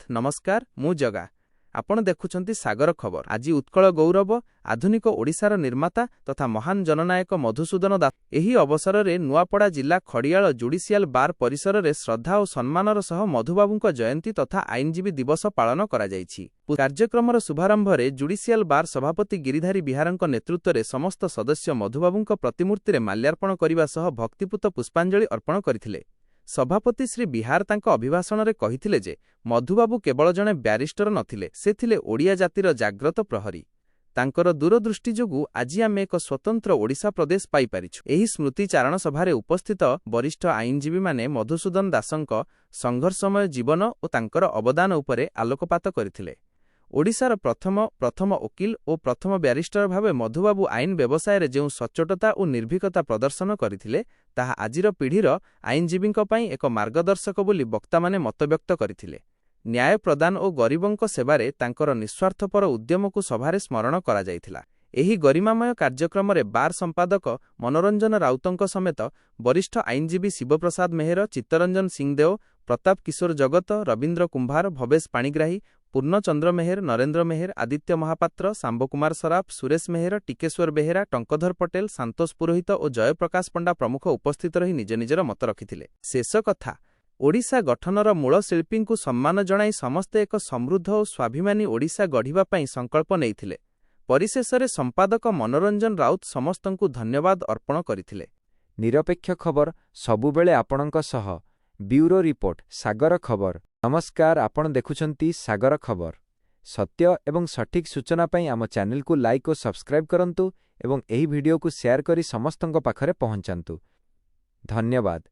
नमस्कार मु जगा आपण देखुछंती सागर खबर। आज उत्कल गौरव आधुनिक ओडिशार निर्माता तथा महान जननायक मधुसूदन दास एही अवसर में नुआपड़ा जिला खड़ियाल जुडिशियल बार परिसर में श्रद्धा और सम्मानर सह मधुबाबू जयंती तथा आईनजीवी दिवस पालन करा जायछि। कार्यक्रम शुभारंभ में जुडिशियल बार सभापति गिरिधारी बिहारंक नेतृत्व में समस्त सदस्य मधुबाबू प्रतिमूर्ति में माल्यार्पण करने सह भक्तिपूत पुष्पांजलि अर्पण करथिले। सभापति श्री बिहार तांको अभिभाषण रे कहिथिले जे मधुबाबू केवल जणे ब्यारिस्टर नथिले, से थिले ओडिया जातिर जाग्रत प्रहरी। तांकर दूरदृष्टि जोगु आज आमे एक स्वतंत्र ओडिशा प्रदेश पाई पारिछु। एही स्मृति चारण सभारे उपस्थित वरिष्ठ आईनजीवी माने मधुसूदन दासंक संघर्षमय जीवन और तांकर अवदान उपरे आलोकपात करथिले। ओडिशार प्रथम वकील और प्रथम ब्यारिस्टर भावे मधुबाबू आईन व्यवसाय रे जो सच्चोटता और निर्भीकता प्रदर्शन करथिले ताहा आजिर पीढ़ीर आईनजीवींक पई एक मार्गदर्शक बोली वक्ता माने मतव्यक्त करथिले। न्याय प्रदान और गरीबंक सेवारे तांकर निस्वार्थपर उद्यम को सभारे स्मरण करा जायथिला। एही गरिमामय कार्यक्रम रे बार संपादक मनोरंजन राउतंक समेत वरिष्ठ आईनजीवी शिवप्रसाद मेहर, चित्तरंजन सिंहदेव, प्रताप किशोर जगत, रवींद्र कुंभार, भवेश पाणिग्राही, पूर्णचंद्र मेहर, नरेंद्र मेहर, आदित्य महापात्र, सांबकुमार सराफ, सुरेश मेहर, टिकेश्वर बेहेरा, टंकधर पटेल, संतोष पुरोहित और जयप्रकाश पंडा प्रमुख उपस्थित रही निज निजर मत रखिथिले। शेष कथा ओडिशा गठनर मूल शिल्पी को सम्मान जणाई समस्ते एक समृद्ध और स्वाभिमानी ओडिशा गढ़िबा पई संकल्प नेइथिले। परिशेष रे संपादक मनोरंजन राउत समस्तंकु धन्यवाद अर्पण करिथिले। निरपेक्ष खबर सबुबेले आपणक सह। ब्यूरो रिपोर्ट सागर खबर। नमस्कार, आपण देखुछंती सागर खबर। सत्य एवं सठिक सूचना पई आम चैनल को लाइक और सब्सक्राइब करंतु एवं एही वीडियो को शेयर करी समस्तंक पाखरे पहुंचांतु। धन्यवाद।